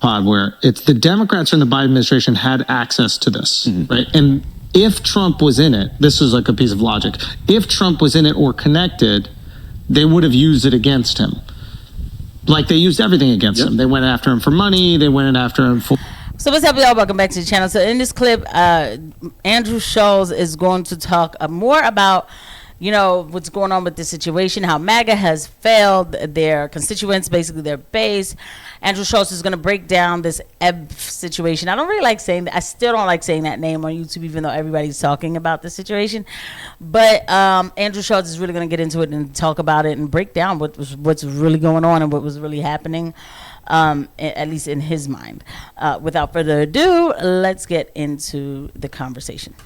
pod where it's the Democrats in the Biden administration had access to this, right? And if Trump was in it, this is like a piece of logic. If Trump was in it or connected, they would have used it against him. Like they used everything against him. They went after him for money. They went after him for... So what's up, y'all? Welcome back to the channel. So in this clip, Andrew Schulz is going to talk more about, you know, what's going on with this situation, how MAGA has failed their constituents, basically their base. Andrew Schulz is going to break down this EB situation. I don't really like saying that. I still don't like saying that name on YouTube, even though everybody's talking about the situation. But Andrew Schulz is really going to get into it and talk about it and break down what's really going on and what was really happening, at least in his mind. Without further ado, let's get into the conversation.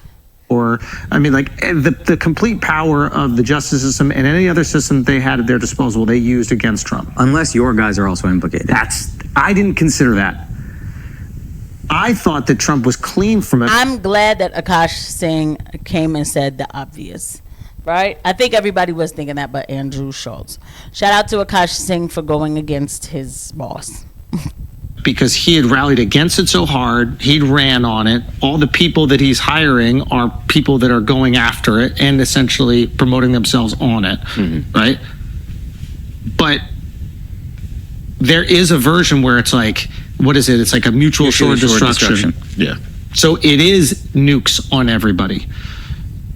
Or, I mean, like the complete power of the justice system and any other system they had at their disposal, they used against Trump. Unless your guys are also implicated. I didn't consider that. I thought that Trump was clean from it. I'm glad that Akaash Singh came and said the obvious, right? I think everybody was thinking that, but Andrew Schulz. Shout out to Akaash Singh for going against his boss. Because he had rallied against it so hard, he ran on it. All the people that he's hiring are people that are going after it and essentially promoting themselves on it, right? But there is a version where it's like, what is it? It's like a mutual assured destruction. Yeah. So it is nukes on everybody.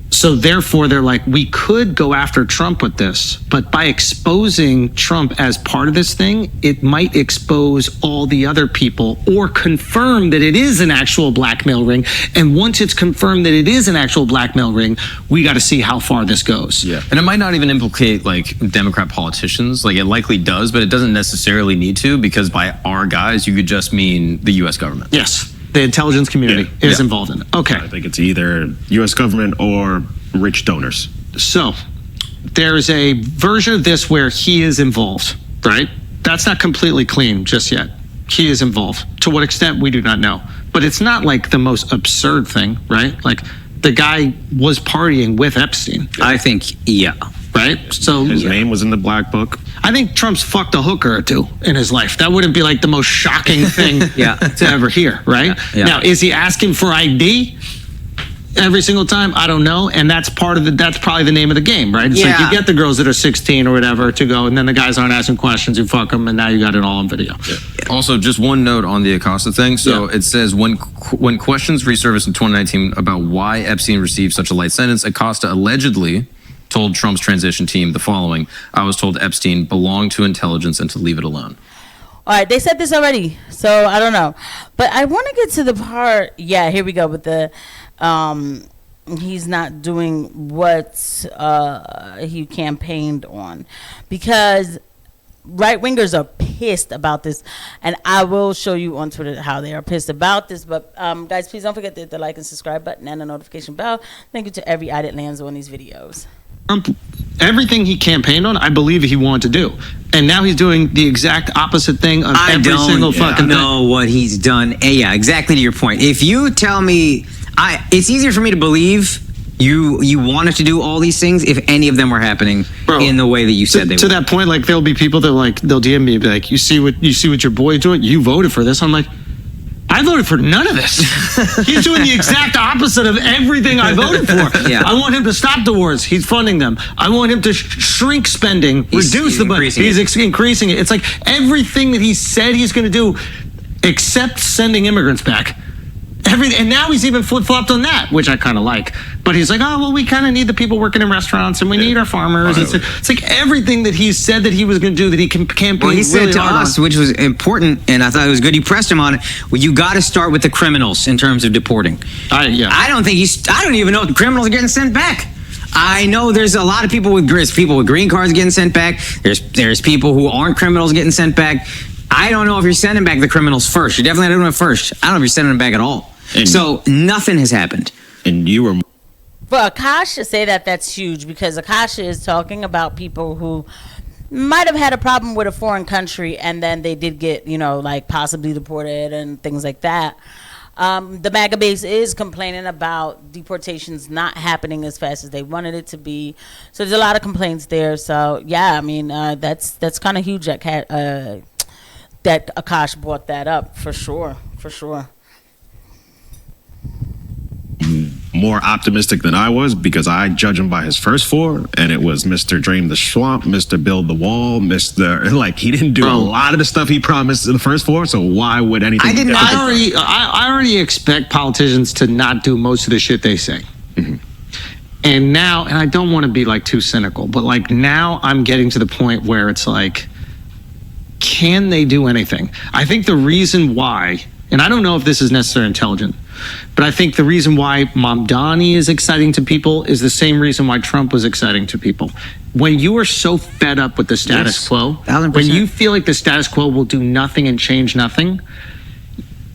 So therefore, they're like, we could go after Trump with this, but by exposing Trump as part of this thing, it might expose all the other people or confirm that it is an actual blackmail ring. And once it's confirmed that it is an actual blackmail ring, we got to see how far this goes. Yeah. And it might not even implicate like Democrat politicians. Like it likely does, but it doesn't necessarily need to, because by our guys, you could just mean the U.S. government. Yes. The intelligence community is involved in it. Okay. I think it's either U.S. government or rich donors. So there's a version of this where he is involved, right? That's not completely clean just yet. He is involved. To what extent, we do not know. But it's not like the most absurd thing, right? Like the guy was partying with Epstein. I think, yeah. Right? So his name was in the black book. I think Trump's fucked a hooker or two in his life. That wouldn't be like the most shocking thing to ever hear, right? Yeah. Now, is he asking for ID every single time? I don't know. And that's part of that's probably the name of the game, right? It's like you get the girls that are 16 or whatever to go, and then the guys aren't asking questions, you fuck them, and now you got it all on video. Yeah. Also, just one note on the Acosta thing. So it says, when questions resurfaced in 2019 about why Epstein received such a light sentence, Acosta allegedly told Trump's transition team the following: I was told Epstein belonged to intelligence and to leave it alone. All right, they said this already, so I don't know. But I want to get to the part, here we go with the, he's not doing what he campaigned on. Because right-wingers are pissed about this, and I will show you on Twitter how they are pissed about this. But guys, please don't forget to hit the like and subscribe button and the notification bell. Thank you to every eye that lands on these videos. Trump, everything he campaigned on, I believe he wanted to do. And now he's doing the exact opposite thing of every single fucking thing. I don't know what he's done. Yeah, exactly to your point. If you tell me, it's easier for me to believe you wanted to do all these things if any of them were happening in the way that you said they were. To that point, like there'll be people that they'll DM me and be like, you see what your boy's doing? You voted for this. I'm like, I voted for none of this. He's doing the exact opposite of everything I voted for. I want him to stop the wars. He's funding them. I want him to shrink spending, reduce the budget. He's increasing it. It's like everything that he said he's going to do, except sending immigrants back. And now he's even flip-flopped on that, which I kind of like. But he's like, oh, well, we kind of need the people working in restaurants, and we need our farmers. It's like everything that he said that he was going to do that he campaigned Well, he said really to hard us, on. which was important, and I thought it was good you pressed him on it, well, you got to start with the criminals in terms of deporting. I don't even know if the criminals are getting sent back. I know there's a lot of people with green cards getting sent back. There's people who aren't criminals getting sent back. I don't know if you're sending back the criminals first. You're definitely not doing it first. I don't know if you're sending them back at all. So nothing has happened. And you were... For Akaash to say that, that's huge, because Akaash is talking about people who might have had a problem with a foreign country and then they did get, like possibly deported and things like that. The MAGA base is complaining about deportations not happening as fast as they wanted it to be. So there's a lot of complaints there. So, yeah, I mean, that's kind of huge that that Akaash brought that up for sure. More optimistic than I was because I judge him by his first four, and it was Mr. Drain the Swamp, Mr. Build the Wall, Mr. Like, he didn't do a lot of the stuff he promised in the first four, so why would anything? I already expect politicians to not do most of the shit they say. Mm-hmm. And now, and I don't want to be like too cynical, but like now I'm getting to the point where it's like, can they do anything? I think the reason why, and I don't know if this is necessarily intelligent, but I think the reason why Mamdani is exciting to people is the same reason why Trump was exciting to people. When you are so fed up with the status quo, 1000%. When you feel like the status quo will do nothing and change nothing,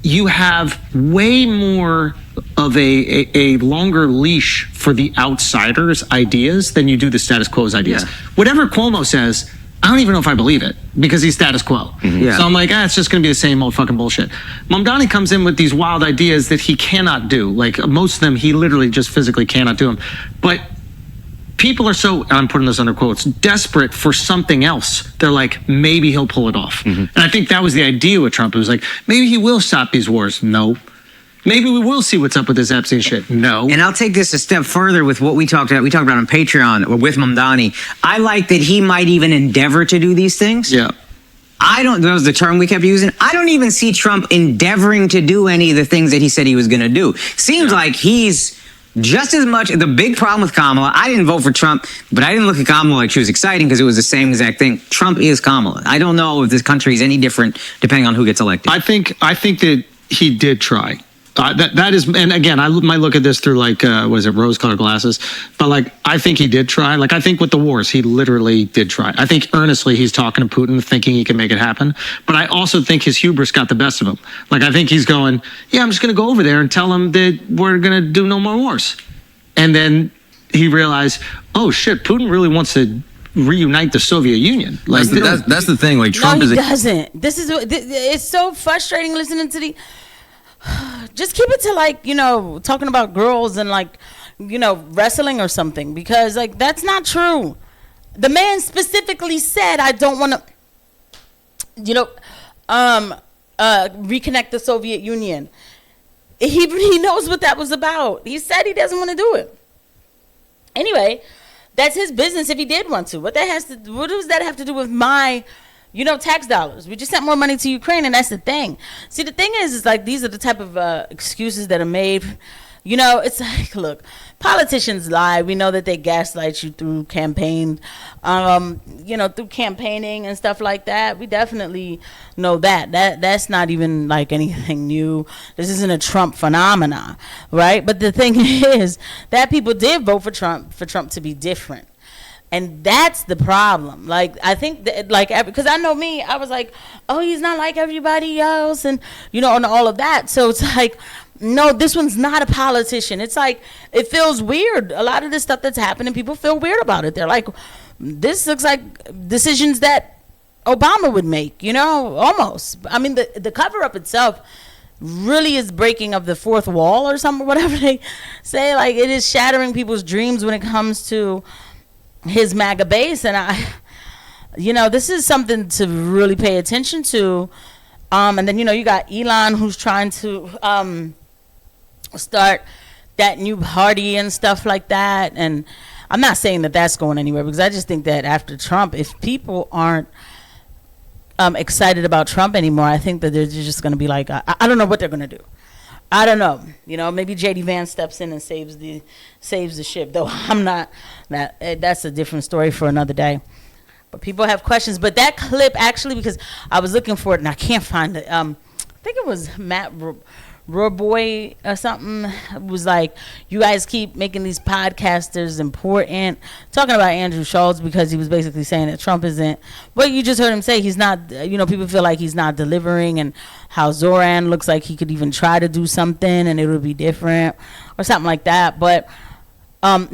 you have way more of a longer leash for the outsiders' ideas than you do the status quo's ideas. Yeah. Whatever Cuomo says, I don't even know if I believe it because he's status quo. Mm-hmm. Yeah. So I'm like, it's just going to be the same old fucking bullshit. Mamdani comes in with these wild ideas that he cannot do. Like most of them, he literally just physically cannot do them. But people are so, I'm putting this under quotes, desperate for something else. They're like, maybe he'll pull it off. Mm-hmm. And I think that was the idea with Trump. It was like, maybe he will stop these wars. No. Maybe we will see what's up with this Epstein shit. No. And I'll take this a step further with what we talked about. We talked about on Patreon with Mamdani. I like that he might even endeavor to do these things. Yeah. That was the term we kept using. I don't even see Trump endeavoring to do any of the things that he said he was going to do. Seems like he's just as much. The big problem with Kamala, I didn't vote for Trump, but I didn't look at Kamala like she was exciting because it was the same exact thing. Trump is Kamala. I don't know if this country is any different depending on who gets elected. I think that he did try. That is, and again, I might look at this through like, was it rose-colored glasses? But like, I think he did try. Like, I think with the wars, he literally did try. I think earnestly he's talking to Putin, thinking he can make it happen. But I also think his hubris got the best of him. Like, I think he's going, I'm just going to go over there and tell him that we're going to do no more wars. And then he realized, oh shit, Putin really wants to reunite the Soviet Union. Like, that's the thing. Like, Trump doesn't. This is it's so frustrating listening to the. Just keep it to like, talking about girls and like, wrestling or something, because like that's not true. The man specifically said, I don't want to, reconnect the Soviet Union. He knows what that was about. He said he doesn't want to do it. Anyway, that's his business if he did want to. What does that have to do with my tax dollars? We just sent more money to Ukraine, and that's the thing. See, the thing is like these are the type of excuses that are made. It's like, look, politicians lie. We know that they gaslight you through campaign, through campaigning and stuff like that. We definitely know that. That's not even like anything new. This isn't a Trump phenomena, right? But the thing is that people did vote for Trump to be different. And that's the problem. Like, I think that, like, because I know me, I was like, oh, he's not like everybody else, and and all of that. So it's like, no, this one's not a politician. It's like, it feels weird. A lot of this stuff that's happening, people feel weird about it. They're like, this looks like decisions that Obama would make, almost. I mean, the cover up itself really is breaking of the fourth wall or something, whatever they say. Like, it is shattering people's dreams when it comes to his MAGA base, and this is something to really pay attention to. And then you got Elon, who's trying to start that new party and stuff like that. And I'm not saying that that's going anywhere, because I just think that after Trump, if people aren't excited about Trump anymore, I think that they're just going to be like, I don't know what they're going to do. I don't know. Maybe JD Vance steps in and saves the ship. Though I'm not. That's a different story for another day. But people have questions. But that clip actually, because I was looking for it and I can't find it. I think it was Matt Roboy or something. It was like, you guys keep making these podcasters important. Talking about Andrew Schulz, because he was basically saying that Trump isn't. But you just heard him say he's not. People feel like he's not delivering, and how Zoran looks like he could even try to do something and it would be different or something like that. But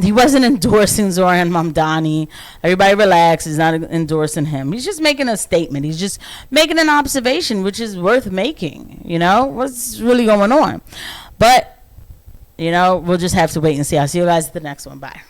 he wasn't endorsing Zoran Mamdani. Everybody relax. He's not endorsing him. He's just making a statement. He's just making an observation, which is worth making. What's really going on? But, we'll just have to wait and see. I'll see you guys at the next one. Bye.